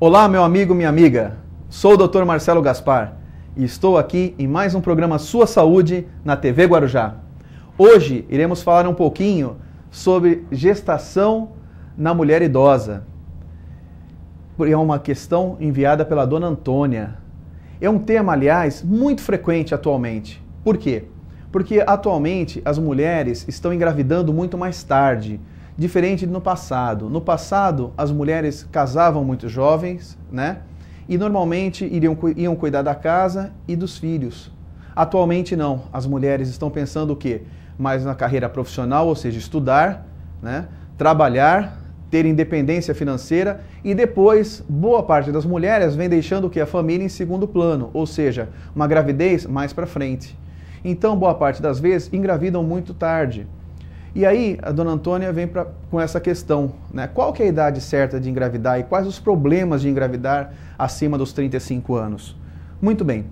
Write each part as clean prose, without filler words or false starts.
Olá, meu amigo, minha amiga. Sou o Dr. Marcelo Gaspar e estou aqui em mais um programa Sua Saúde na TV Guarujá. Hoje iremos falar um pouquinho sobre gestação na mulher idosa. É uma questão enviada pela dona Antônia. É um tema, aliás, muito frequente atualmente. Por quê? Porque atualmente as mulheres estão engravidando muito mais tarde, diferente no passado. No passado, as mulheres casavam muito jovens, né? E normalmente iam cuidar da casa e dos filhos. Atualmente não. As mulheres estão pensando o quê? Mais na carreira profissional, ou seja, estudar, né? Trabalhar, ter independência financeira e depois, boa parte das mulheres vem deixando o quê? A família em segundo plano, ou seja, uma gravidez mais para frente. Então, boa parte das vezes, engravidam muito tarde. E aí, a dona Antônia vem com essa questão, né? Qual que é a idade certa de engravidar e quais os problemas de engravidar acima dos 35 anos? Muito bem,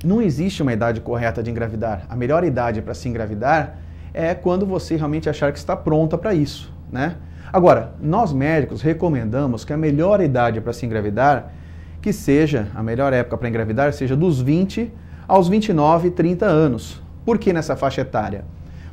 não existe uma idade correta de engravidar. A melhor idade para se engravidar é quando você realmente achar que está pronta para isso, né? Agora, nós médicos recomendamos que a melhor idade para se engravidar, que seja, a melhor época para engravidar, seja dos 20 aos 29, 30 anos. Por que nessa faixa etária?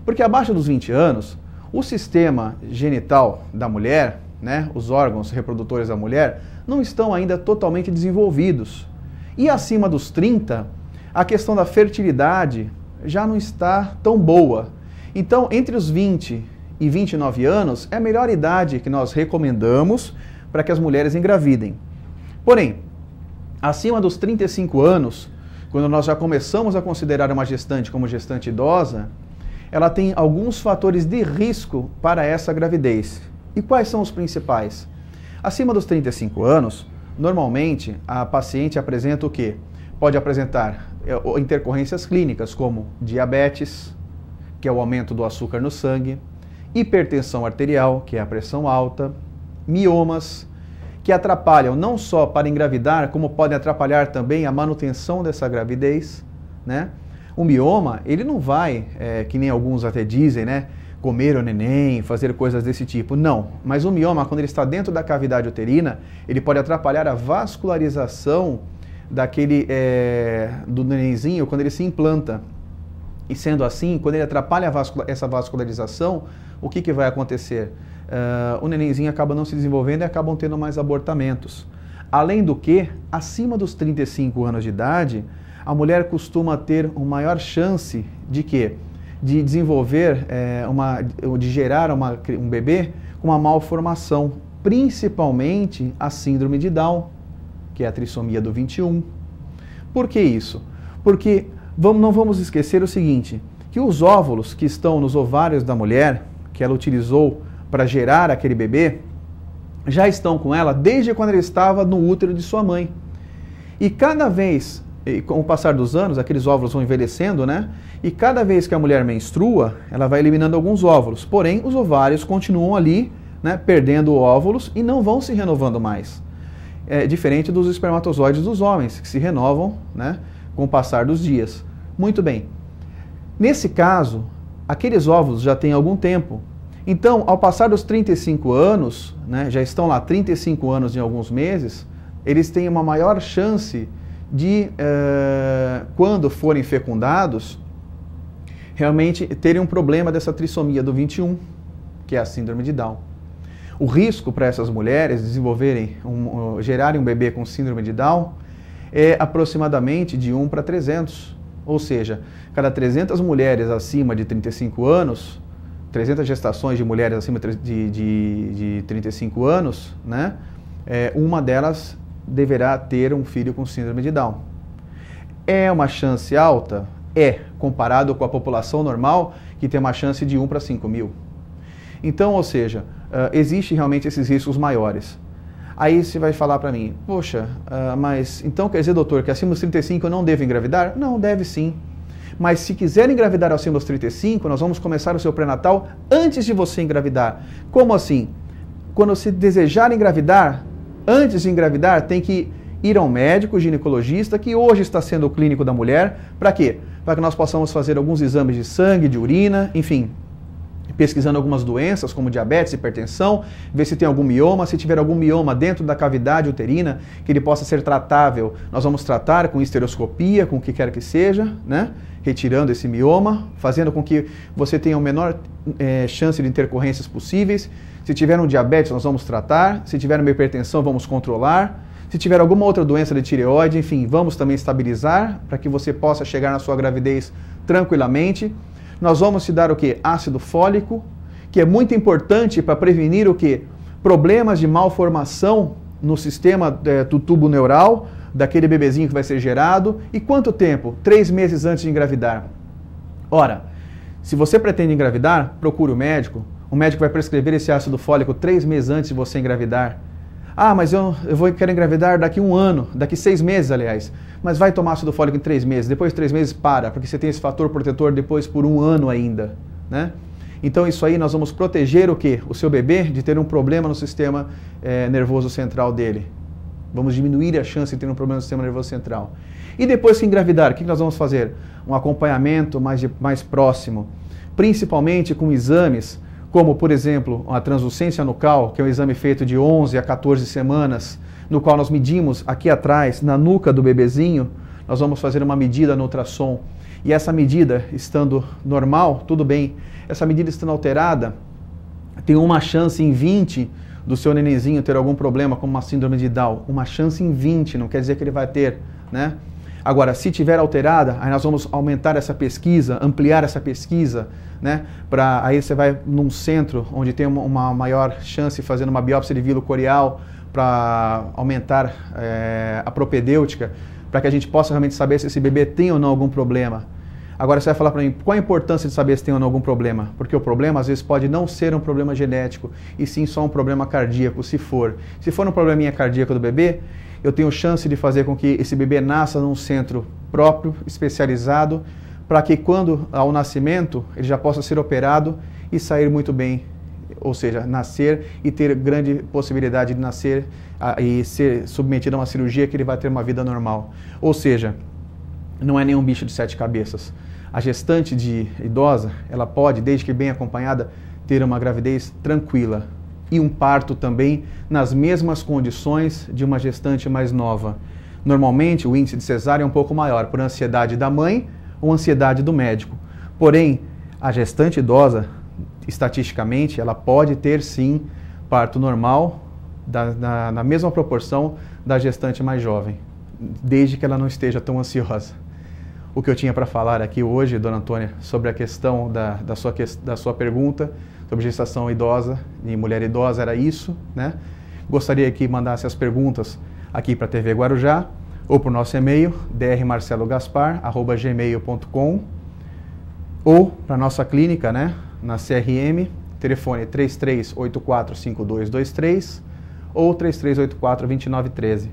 Porque abaixo dos 20 anos, o sistema genital da mulher, né, os órgãos reprodutores da mulher, não estão ainda totalmente desenvolvidos. E acima dos 30, a questão da fertilidade já não está tão boa. Então, entre os 20 e 29 anos, é a melhor idade que nós recomendamos para que as mulheres engravidem. Porém, acima dos 35 anos, quando nós já começamos a considerar uma gestante como gestante idosa, ela tem alguns fatores de risco para essa gravidez. E quais são os principais? Acima dos 35 anos, normalmente a paciente apresenta o quê? Pode apresentar intercorrências clínicas como diabetes, que é o aumento do açúcar no sangue, hipertensão arterial, que é a pressão alta, miomas, que atrapalham não só para engravidar, como podem atrapalhar também a manutenção dessa gravidez, né? O mioma, ele não vai, que nem alguns até dizem, né, comer o neném, fazer coisas desse tipo. Não, mas o mioma, quando ele está dentro da cavidade uterina, ele pode atrapalhar a vascularização do nenenzinho quando ele se implanta. E sendo assim, quando ele atrapalha essa vascularização, o que vai acontecer? O nenenzinho acaba não se desenvolvendo e acabam tendo mais abortamentos. Além do que, acima dos 35 anos de idade, a mulher costuma ter uma maior chance de quê? De desenvolver, de gerar um bebê com uma malformação, principalmente a síndrome de Down, que é a trissomia do 21. Por que isso? Porque não vamos esquecer o seguinte, que os óvulos que estão nos ovários da mulher, que ela utilizou para gerar aquele bebê, já estão com ela desde quando ela estava no útero de sua mãe. E cada vez, com o passar dos anos, aqueles óvulos vão envelhecendo, né? E cada vez que a mulher menstrua, ela vai eliminando alguns óvulos. Porém, os ovários continuam ali, né, perdendo óvulos e não vão se renovando mais. É diferente dos espermatozoides dos homens, que se renovam, né, com o passar dos dias. Muito bem. Nesse caso, aqueles óvulos já têm algum tempo. Então, ao passar dos 35 anos, né, já estão lá 35 anos em alguns meses, eles têm uma maior chance de, quando forem fecundados, realmente terem um problema dessa trissomia do 21, que é a síndrome de Down. O risco para essas mulheres gerarem um bebê com síndrome de Down é aproximadamente de 1 para 300. Ou seja, cada 300 mulheres acima de 35 anos, 300 gestações de mulheres acima de 35 anos, né, uma delas deverá ter um filho com síndrome de Down. É uma chance alta? É, comparado com a população normal, que tem uma chance de 1 para 5 mil. Então, ou seja, existe realmente esses riscos maiores. Aí você vai falar para mim, poxa, mas então quer dizer, doutor, que acima dos 35 eu não devo engravidar? Não, deve sim. Mas se quiser engravidar acima dos 35, nós vamos começar o seu pré-natal antes de você engravidar. Como assim? Quando você desejar engravidar, antes de engravidar, tem que ir ao médico ginecologista, que hoje está sendo o clínico da mulher. Para quê? Para que nós possamos fazer alguns exames de sangue, de urina, enfim, pesquisando algumas doenças, como diabetes, hipertensão, ver se tem algum mioma. Se tiver algum mioma dentro da cavidade uterina, que ele possa ser tratável, nós vamos tratar com estereoscopia, com o que quer que seja, né? Retirando esse mioma, fazendo com que você tenha a menor chance de intercorrências possíveis. Se tiver um diabetes, nós vamos tratar. Se tiver uma hipertensão, vamos controlar. Se tiver alguma outra doença de tireoide, enfim, vamos também estabilizar para que você possa chegar na sua gravidez tranquilamente. Nós vamos te dar o quê? Ácido fólico, que é muito importante para prevenir o quê? Problemas de malformação no sistema do tubo neural, daquele bebezinho que vai ser gerado. E quanto tempo? 3 meses antes de engravidar. Ora, se você pretende engravidar, procure o médico. O médico vai prescrever esse ácido fólico 3 meses antes de você engravidar. Ah, mas eu quero engravidar daqui 1 ano, daqui 6 meses, aliás. Mas vai tomar ácido fólico em 3 meses, depois de 3 meses para, porque você tem esse fator protetor depois por 1 ano ainda, né? Então isso aí nós vamos proteger o quê? O seu bebê de ter um problema no sistema nervoso central dele. Vamos diminuir a chance de ter um problema no sistema nervoso central. E depois que engravidar, o que nós vamos fazer? Um acompanhamento mais próximo, principalmente com exames, como, por exemplo, a translucência nucal, que é um exame feito de 11 a 14 semanas, no qual nós medimos aqui atrás, na nuca do bebezinho, nós vamos fazer uma medida no ultrassom. E essa medida, estando normal, tudo bem. Essa medida estando alterada, tem uma chance em 20 do seu nenenzinho ter algum problema, como uma síndrome de Down. Uma chance em 20, não quer dizer que ele vai ter, né? Agora, se tiver alterada, aí nós vamos aumentar essa pesquisa, ampliar essa pesquisa, né? Aí você vai num centro onde tem uma maior chance fazendo uma biópsia de vílo coreal para aumentar a propedêutica, para que a gente possa realmente saber se esse bebê tem ou não algum problema. Agora você vai falar para mim, qual a importância de saber se tem ou não algum problema? Porque o problema às vezes pode não ser um problema genético, e sim só um problema cardíaco, se for. Se for um probleminha cardíaco do bebê, eu tenho chance de fazer com que esse bebê nasça num centro próprio, especializado, para que quando ao nascimento ele já possa ser operado e sair muito bem, ou seja, nascer e ter grande possibilidade de nascer e ser submetido a uma cirurgia que ele vai ter uma vida normal. Ou seja, não é nenhum bicho de 7 cabeças. A gestante idosa, ela pode, desde que bem acompanhada, ter uma gravidez tranquila. E um parto também nas mesmas condições de uma gestante mais nova. Normalmente o índice de cesárea é um pouco maior por ansiedade da mãe ou ansiedade do médico. Porém, a gestante idosa, estatisticamente, ela pode ter sim parto normal na mesma proporção da gestante mais jovem, desde que ela não esteja tão ansiosa. O que eu tinha para falar aqui hoje, dona Antônia, sobre a questão da sua pergunta, sobre gestação idosa e mulher idosa, era isso, né? Gostaria que mandasse as perguntas aqui para a TV Guarujá ou para o nosso e-mail, drmarcelogaspar@gmail.com, ou para a nossa clínica, né, na CRM, telefone 33845223 ou 33842913.